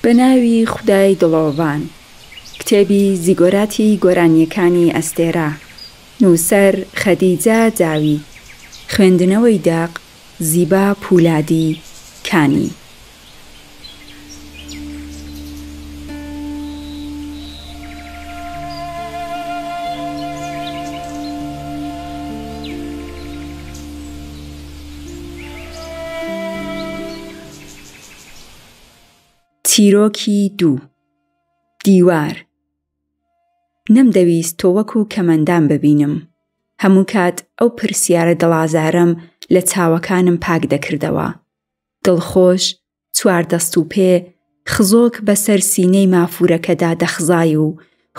بەناوی خودای دڵۆڤان. کتێبی زیگۆراتی گۆرانیەکانی ئەستێرە. نووسەر خەدیجە جاوی. خوێندنەوەی داق زیبا پولادی کانی. چیرۆکی دوو. دیوار. نەمدەویست تۆ وەکو کەمەندان ببینم. هەموو کات ئەو پرسیارە دڵازارم لە چاوەکانم پاک دەکردەوە. دڵخۆش، چواردەست و پێ، خزۆک بەسەر سینەی مافورەکەدا دەخزای و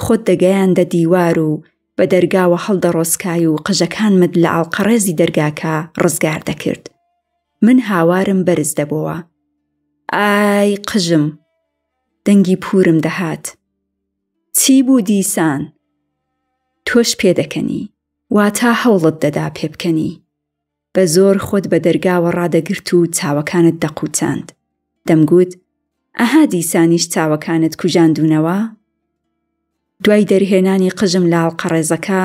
خۆت دەگەیاندە دیوار و بە دەرگاوە هەڵدەڕۆسکای و قژەکانمت لە ئاڵقەڕێزی دەرگاکە ڕزگار دەکرد. من هاوارم بەرز دەبەوە. ئای قژم، دەنگی پورم دەهات. چی بوو دیسان؟ تۆش پێدەکەنی، واتە هەوڵت دەدا پێ بکەنی. بە زۆر خۆت بە دەرگاوە ڕادەگرت و چاوەکانت دەقوچاند. دەمگوت ئەها دیسانیش چاوەکانت کوژاندونەوە؟ دوای دەرهێنانی قژم لە ئاڵقەڕێزەکە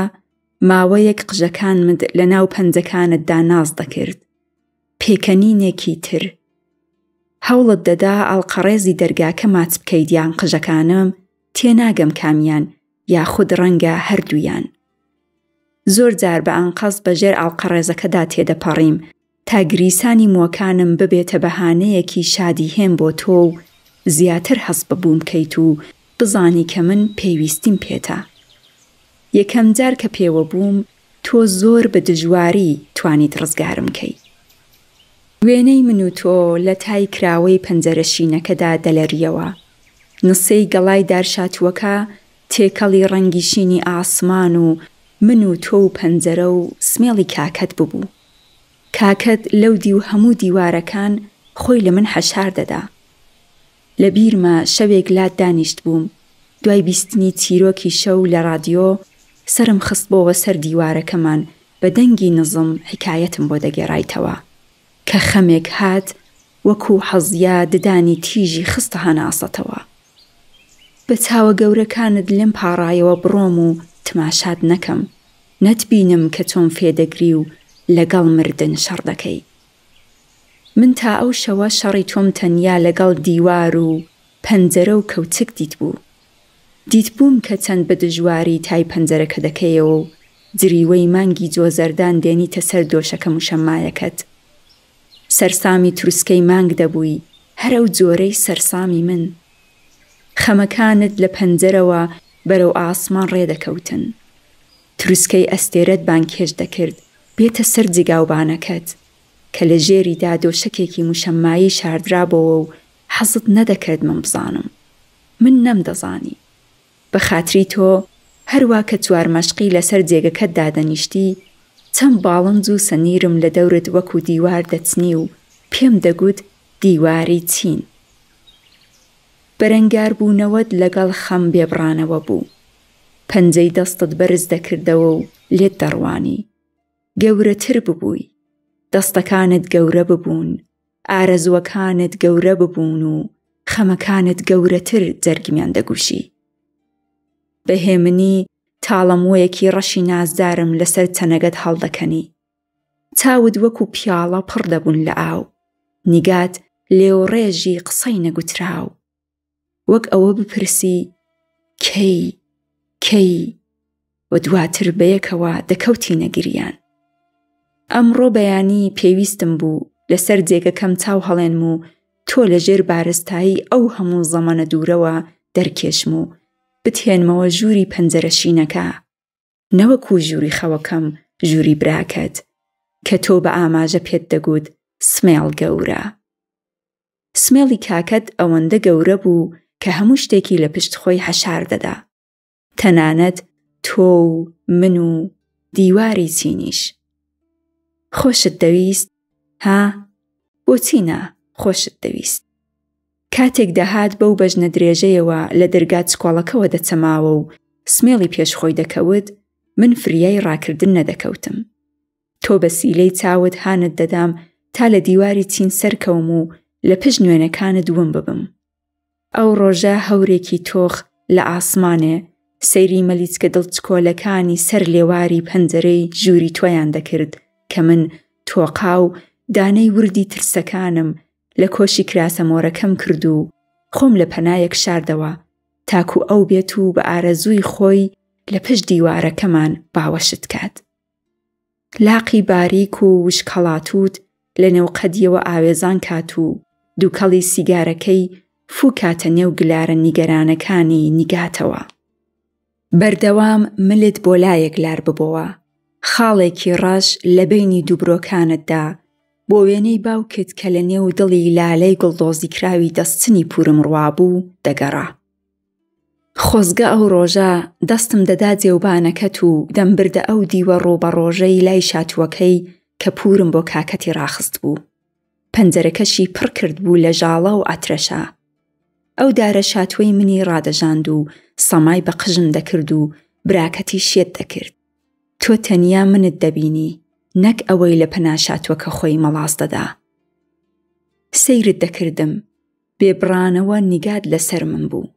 ماوەیەک قژەکانمت لە ناو پەنجەکانتدا ناز دەکرد. پێکەنینێکی تر. هەوڵت دەدا ئاڵقەڕێزی دەرگاکە ماچ بکەیت یان قژەکانم تێناگەم کامیان یاخود ڕەنگە هەردوویان. زۆر جار بە ئەنقەس بەژێر ئاڵقەڕێزەکەدا تێدەپەڕیم تا گریسانی مۆکانم ببێتە بەهانەیەکی شادی هێن بۆ تۆ و زیاتر هەست ببووم بکەیت و بزانی کە من پێویستیم پێتە. یەکەم جار کە پێوە بووم تۆ زۆر بە دژواری توانیت ڕزگارم کەی. وێنەی من و تۆ لە تای کراوەی پەنجەرەشینەکەدا دەلەریەوە. نسەی گەڵای دارشاتووەکە تێکەڵی ڕەنگی شینی ئاسمان و من و تۆ و پەنجەرە و سمێڵی کاکەت ببوو. کاکەت لەو دی و هەموو دیوارەکان خۆی لە من حەشار دەدا. لە بیرمە شەوێک لات دانیشت بووم. دوای بیستنی چیرۆکی شەو لە ڕادیۆ سرم خست بۆوە سەر دیوارەکەمان بە دەنگی نزم حکایەتم بۆ دەگێڕایتەوە کە خەمێک هات وەکو حەزیا ددانی تیژی خستە هەناسەتەوە. بە چاوە گەورەکانت لێم پاڕایەوە بڕۆم و تماشات نەکەم، نەتبینم کە چۆن فێدەگری و لەگەڵ مردن شەڕ دەکەی. من تا ئەو شەوە شەڕی تۆم تەنیا لەگەڵ دیوار و پەنجەرە و کەوتک دیت بوو. دیت بووم کە چەند بە دژواری تای پەنجەرەکە دەکەیەوە و جریوەی مانگی جۆزەردان دێنیتە سەر دۆشەکە موشەمایەکەت. سەرسامی تروسکەی مانگ دەبووی، هەر ئەو جۆرەی سەرسامی من. خەمەکانت لە پەنجەرەوە بەرەو ئاسمان ڕێدەکەوتن. تروسکەی ئەستێرەت بانکێش دەکرد بێتە سەر جگاوبانەکەت کە لە ژێریدا دۆشەکێکی موشەمایی شاردرابەوە و حەزت نەدەکرد من بزانم. من نەمدەزانی. بە خاتری تۆ هەروە کە چوار مەشقی لەسەر جێگەکەت دادەنیشتی چەند باڵنج و سەنیرم لە دەورت وەکو دیوار دەچنی و پێم دەگوت دیواری چین. بەرەنگار بوونەوەت لەگەڵ خەم بێبڕانەوە بوو. پەنجەی دەستت بەرز دەکردەوە و لێت دەڕوانی. گەورەتر ببووی. دەستەکانت گەورە ببوون، ئارەزوەکانت گەورە ببوون و خەمەکانت گەورەتر جەرگمیان دەگوشی. بەهێمنی تاڵەمۆیەکی ڕەشی نازدارم لەسەر چەنەگەت هەڵدەکەنی. چاود وەکو پیاڵە پڕ دەبوون لە ئاو. نیگات لێوڕێژی قسەی نەگوتراو. وەک ئەوە بپرسی کەی و دواتر بەیەکەوە دەکەوتی نەگریان. ئەمڕۆ بەیانی پێویستم بوو لەسەر جێگەکەم چاو هەڵێنم و تۆ لە ژێر بارستایی ئەو هەموو زەمانە دوورەوە دەرکێشم و بتهێنمەوە ژووری پەنجەرەشینەکە، نەوەکو ژووری خەوەکەم ژووری براکەت کە تۆ بە ئاماژە پێت دەگوت سمێڵ گەورە. سمێڵی کاکەت ئەوەندە گەورە بوو کە هەموو شتێکی لە پشت خۆی حەشار دەدا، تەنانەت تۆ و من و دیواری چینیش. خۆشت دەویست؟ ها؟ بۆچی نا خۆشت دەویست؟ کاتێک دەهات بەو بەژنە درێژەیەوە لە دەرگا چکۆڵەکەوە دەچەماوە و سمێڵی پێشخۆی دەکەوت، من فریای ڕاکردن نەدەکەوتم. تۆ بە سیلەی چاوت هانت دەدام تا لە دیواری چین سەرکەوم و لە پشت نوێنەکانت دووم ببم. ئەو ڕۆژە هەورێکی تۆخ لە ئاسمانێ سەیری مەلیچکە دڵچکۆلەکانی سەر لێواری پەنجەرەی ژووری تۆیان دەکرد کە من تۆقا و دانەی وردی ترسەکانم لە کۆشی کراسە مۆرەکەم کرد و خۆم لە پەنایەک شاردەوە تاکو ئەو بێت و بە ئارەزووی خۆی لە پشت دیوارەکەمان باوەشت کات. لاقی باریک و وشکەڵاتوت لە نێوقەدیەوە ئاوێزان کات و دووکەڵی سیگارەکەی فوکاتە نێو گلارە نیگەرانەکانی نیگاتەوە. بەردەوام ملت بۆ لایەک لار ببەوە، خاڵێکی ڕەش لە بینی دووبرۆکانتدا بۆ وێنەی باوکت کە لە نێو دڵی لالەی گڵدۆزی کراوی دەستنی پورم ڕوابوو دەگەڕا. خۆزگە ئەو ڕۆژە دەستم دەدا جێوبانەکەت و دەمبردە ئەو دیوە ڕۆبەڕۆژەی لای شاتووەکەی کە پورم بۆ کاکەتی ڕاخست بوو. پەنجەرەکەشی پڕ کرد بوو لە ژاڵە و ئەترەشە. ئەو دارە شاتوەی منی ڕادەژاند و سەمای بە قژم دەکرد و براکەتی شێت دەکرد. تۆ تەنیا منت دەبینی، نەک ئەوەی لە پەناشاتوەکە خۆی مەڵاس دەدا. سەیرت دەکردم، بێبڕانەوە نیگات لەسەر من بوو.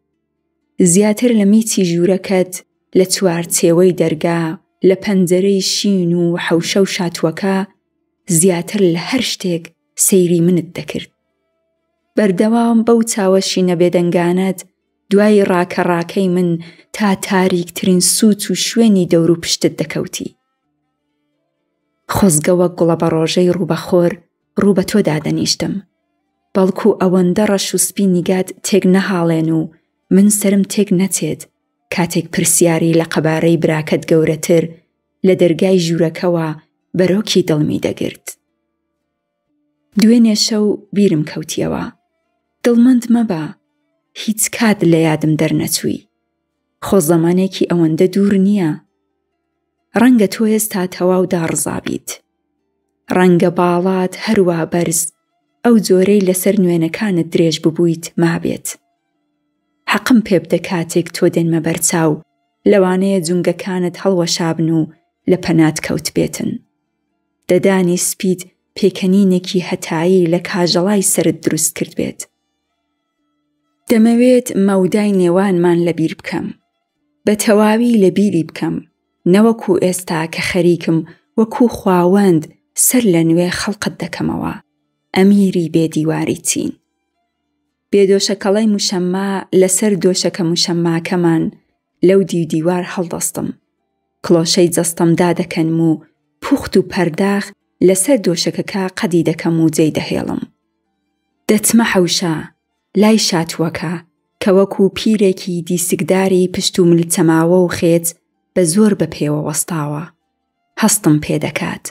زیاتر لە میچی ژوورەکەت، لە چوارچێوەی دەرگا، لە پەنجەرەی شین و حەوشە و شاتوەکە، زیاتر لە هەر شتێک سەیری منت دەکرد. بەردەوام بەو چاوەشی نەبێدەنگانت دوای ڕاکەڕاکەی من تا تاریکترین سووت و شوێنی دەور و پشتت دەکەوتی. خۆزگە وەک گوڵە بە ڕۆژەی ڕووبەخۆر ڕوو بە تۆ دادەنیشتم، بەڵکو ئەوەندە ڕەش و سپی نیگات تێک نەهاڵێن و من سرم تێک نەچێت کاتێک پرسیاری لە قەبارەی براکەت گەورەتر لە دەرگای ژوورەکەوە بەرۆکی دڵمی دەگرت. دوێنێ شەو بیرم کەوتیەوە. دڵمەند مەبە، هیچ کات لە یادم دەرنەچووی. خۆ زەمانێکی ئەوەندە دوور نییە. ڕەنگە تۆ ئێستا تەواو داڕزابیت. ڕەنگە باڵات هەروە بەرز ئەو جۆرەی لەسەر نوێنەکانت درێژ ببوویت مابێت. حەقم پێ بدە کاتێک تۆ دێنمە بەرچاو لەوانەیە جونگەکانت هەڵوەشابن و لە پەنات کەوت بێتن. دەدانی سپیت پێکەنینێکی هەتایی لە کاژەڵای سرت دروست کرد بێت. دەمەوێت مەودای نێوانمان لەبیر بکەم، بە تەواوی لەبیری بکەم، نەوەکو ئێستا کە خەریکم وەکو خواوەند سەر لە نوێ خەڵقت دەکەمەوە، ئەمیری بێدیواری چین. بێدۆشەکەڵەی موشەمما لەسەر دۆشەکە موشەمماکەمان لەو دیوار هەڵدەستم، کڵۆشەی جەستەم دادەکەنم و پوخت و پەرداخ لەسەر دۆشەکەکە قەدی دەکەم و جێی دەهێڵم. دەچمە حەوشە لای شاتوەکە کە وەکو پیرێکی دیسکداری پشت و ملچەماوە و خێت بە زۆر بەپێوە وەستاوە. هەستم پێدەکات،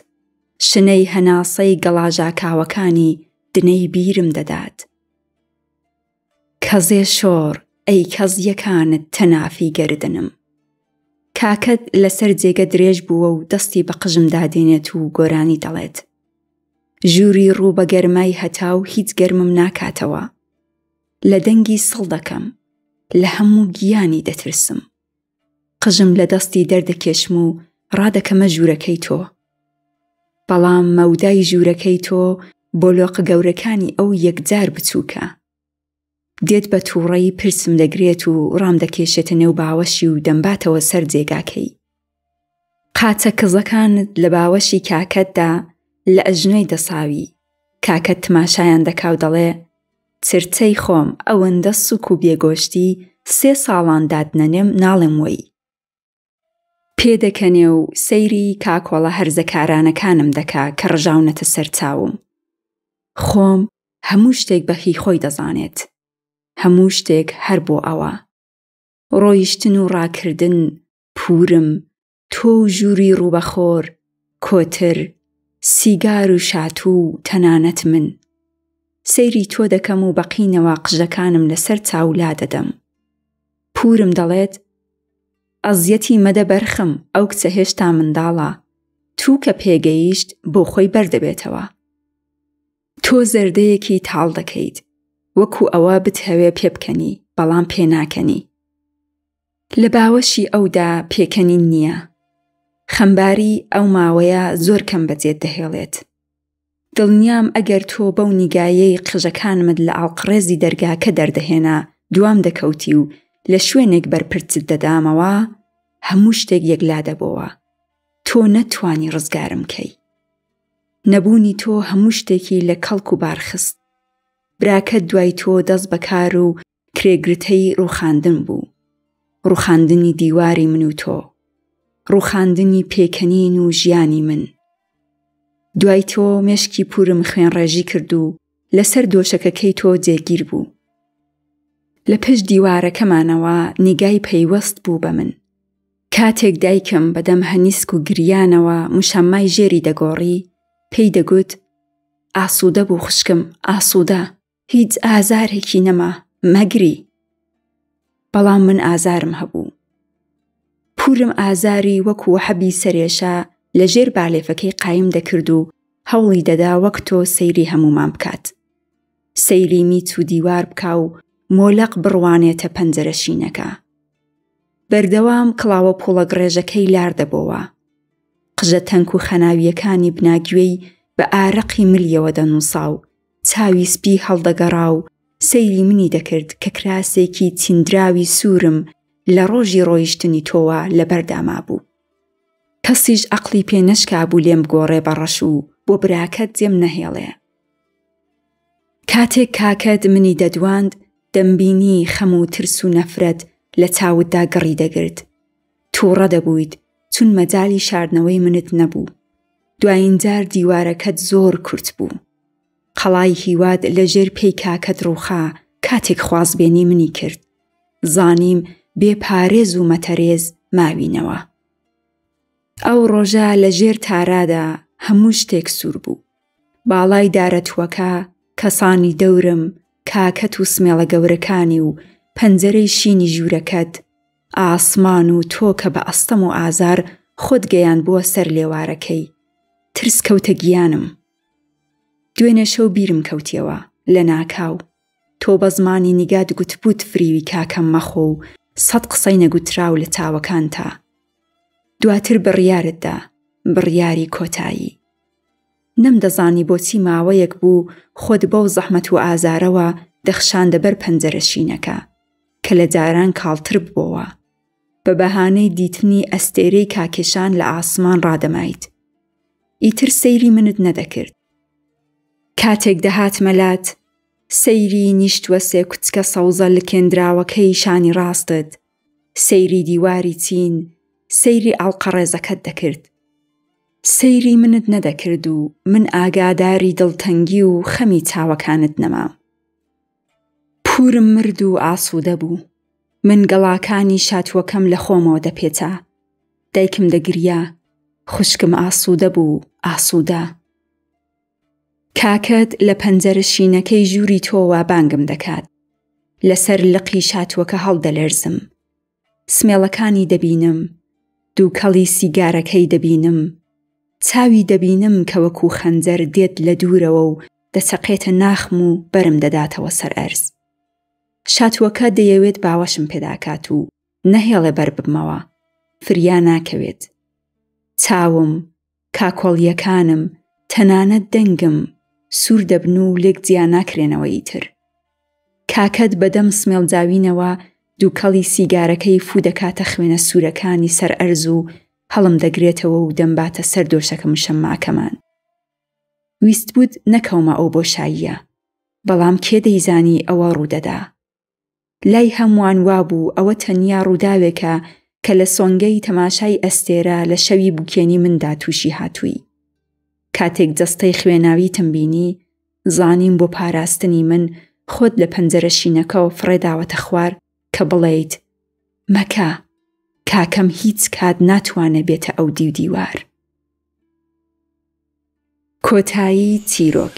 شنەی هەناسەی گەڵاژاکاوەکانی دنەی بیرم دەدات. کەزێ شۆڕ ئەی کەز یەکانت تەنافی گەردنم. کاکەت لەسەر جێگە درێژ بووە و دەستی بە قژم دادێنێت و گۆرانی دەڵێت. ژووری ڕوو بە گەرمای هەتاو هیچ گەرمم ناکاتەوە. لە دەنگی سڵ دەکەم، لە هەموو گیانی دەترسم. قژم لە دەستی دەردەکێشم و ڕادەکەمە ژوورەکەی تۆ. بەڵام مەودای ژوورەکەی تۆ بۆ لۆقە گەورەکانی ئەو یەکجار بچووکە. دێت بە تووڕەی پرسم دەگرێت و ڕام دەکێشێتە نێو باوەشی و دەمباتەوە سەر جێگاکەی. قاچە کزەکانت لە باوەشی کاکەتدا لە ئەژنۆی دەساوی. کاکەت تماشایان دەکا و دەڵێ چرچەی خۆم ئەوەندە سوک و بێگۆشتی 3 ساڵان دادنەنێم ناڵێم وەی. پێدەکەنێ و سەیری کاکۆڵە هەرزەکارانەکانم دەکا کە ڕژاونەتە سەر چاوم. خۆم هەموو شتێک بەهی خۆی دەزانێت. هەموو شتێک هەر بۆ ئەوە. ڕۆیشتن و ڕاکردن، پورم، تۆ و ژووری ڕووبەخۆر، کۆتر، سیگار و شاتوو، تەنانەت من. سەیری تۆ دەکەم و بەقینەوە قژەکانم لەسەر چاولا دەدەم. پورم دەڵێت ئەزیەتی مەدە بەرخم، ئەو کچە هێشتا منداڵە، تو کە پێگەیشت بۆ خۆی بەردەبێتەوە. تۆ زەردەیەکی تاڵ دەکەیت، وەکو ئەوە بتهەوێ پێ بکەنی، بەڵام پێ ناکەنی. لە باوەشی ئەودا پێکەنین نییە. خەمباری ئەو ماوەیە زۆر کەم بەجێت دەهێڵێت. دڵنیام ئەگەر تۆ بەو نیگایەی قژەکانمت لە ئاڵقڕێزی دەرگاکە دەردەهێنا دوام دەکەوتی و لە شوێنێک بەرپرچت دەدامەوە هەموو شتێک یەکلا دەبەوە. تۆ نەتوانی ڕزگارم کەی. نەبوونی تۆ هەموو شتێکی لە کەڵک و بارخست. براکەت دوای تۆ دەست بەکار و کرێگرتەی ڕووخاندن بوو. ڕووخاندنی دیواری من و تۆ. ڕووخاندنی پێکەنین و ژیانی من. دوای تۆ مێشکی پورم خوێنڕێژی کرد و لەسەر دۆشەکەکەی تۆ جێگیر بوو. لە پشت دیوارەکەمانەوە نیگای پەیوەست بوو بە من. کاتێک دایکم بەدەم هەنیسک و گریانەوە موشەمای ژێری دەگۆڕی، پێی دەگوت ئاسوودە بوو خوشکم، ئاسوودە، هیچ ئازارێکی نەما، مەگری. بەڵام من ئازارم هەبوو. پورم ئازاری وەکو وەحەبی سەرێشە لە ژێر بالێفەکەی قایم دەکرد و هەوڵی دەدا وەک تۆ سەیری هەمومان بکات. سەیری میچ و دیوار بکا و مۆلەق بڕوانێتە پەنجەرەشینەکە. بەردەوام کڵاوە پۆڵەک ڕێژەکەی لاردەبەوە. قژە تەنک و خەناویەکانی بناگوێی بە ئارەقی ملیەوە دەنووسا و چاوی سپی هەڵدەگەڕا و سەیری منی دەکرد کە کراسێکی چیندراوی سوورم لە ڕۆژی ڕۆیشتنی تۆوە لەبەرداما بوو. کەسیش عەقڵی پێ نەشکا بوو لێم بگۆڕێ بەڕەش و بۆ براکەت جێم نەهێڵێ. کاتێک کاکەت منی دەدواند دەمبینی خەم و ترس و نەفرەت لە چاوتدا گەڕی دەگرت. تووڕە دەبوویت چون مەجالی شاردنەوەی منت نەبوو. دوایین جار دیوارەکەت زۆر کورت بوو. قەڵای هیواد لە ژێر پێی کاکەت ڕووخا کاتێک خوازبێنی منی کرد. زانیم بێ پارێز و مەتەرێز ماوینەوە. ئەو ڕۆژە لە ژێر تارادا هەموو شتێک سوور بوو. باڵای دارەتوەکە، کەسانی دەورم، کاکەت و سمێڵە گەورەکانی و پەنجەرەی شینی ژوورەکەت، ئاسمان و تۆ کە بە ئەستەم و ئازار خۆت گەیان بووە سەر لێوارەکەی. ترس کەوتە گیانم. دوێنێ شەو بیرم کەوتیەوە لە ناکاو. تۆ بە زمانی نیگات گوتبووت فریوی کاکەم مەخۆ و 100 قسەی نەگوتراو لە چاوەکانتا. دواتر بڕیارتدا، بڕیاری کۆتایی. نەمدەزانی بۆچی ماوەیەک بوو خۆت بەو زەحمەت و ئازارەوە دەخشاندە بەر پەنجەرەشینەکە کە لە جاران کاڵتر ببەوە. بە بەهانەی دیتنی ئەستێرەی کاکێشان لە ئاسمان ڕادەمایت. ئیتر سەیری منت نەدەکرد. کاتێک دەهات مەلات، سەیری نیشتوە سێ کوچکە سەوزە لە کێندراوەکەی شانی ڕاستت، سەیری دیواری چین، سەیری ئاڵقەڕێزەکەت دەکرد. سەیری منت نەدەکرد و من ئاگاداری دڵتەنگی و خەمی چاوەکانت نەمام. پورم مرد و ئاسوودە بوو. من گەڵاکانی شاتوەکەم لە خۆمەوە دەپێچا. دایکم دەگریا، خوشکم ئاسوودە بوو، ئاسوودە. کاکەت لە پەنجەرەشینەکەی ژووری تۆوە بانگم دەکات. لەسەر لقی شاتوەکە هەڵدەلێرزم. سمێڵەکانی دەبینم، دووکەڵی سیگارەکەی دەبینم، چاوی دەبینم کە وەکو خەنجەر دێت لە دوورەوە و دەچەقێتە ناخم و بەرم دەداتەوە سەر ئەرز. شاتوەکە دەیەوێت باوەشم پێداکات و نەهێڵێ بەر ببمەوە، فریا ناکەوێت. چاوم، کاکۆڵیەکانم، تەنانەت دەنگم سوور دەبن و لێک جیا ناکرێنەوە ئیتر. کاکەت بەدەم سمێڵ جاوینەوە دووکەڵی سیگارەکەی فو دەکاتە خوێنە سوورەکانی سەر ئەرز و هەڵم دەگرێتەوە و دەمباتە سەر دۆشەکە مشەماکەمان. ویست بوود نەکەومە ئەو بۆشاییە، بەڵام کێ دەیزانی ئەوە ڕوودەدا. لای هەمووان وابوو ئەوە تەنیا ڕووداوێکە کە لە سۆنگەی تەماشای ئەستێرە لە شەوی بوکێنی مندا تووشی هاتووی. کاتێک جەستەی خوێناویتم بینی، زانیم بۆ پاراستنی من خۆت لە پەنجەرەشینەکەەوە فڕێداوەتە خوار کە بڵێیت مەکە، کاکەم هیچ کات ناتوانێ بێتە ئەو دیو دیوار. کۆتایی چیرۆک.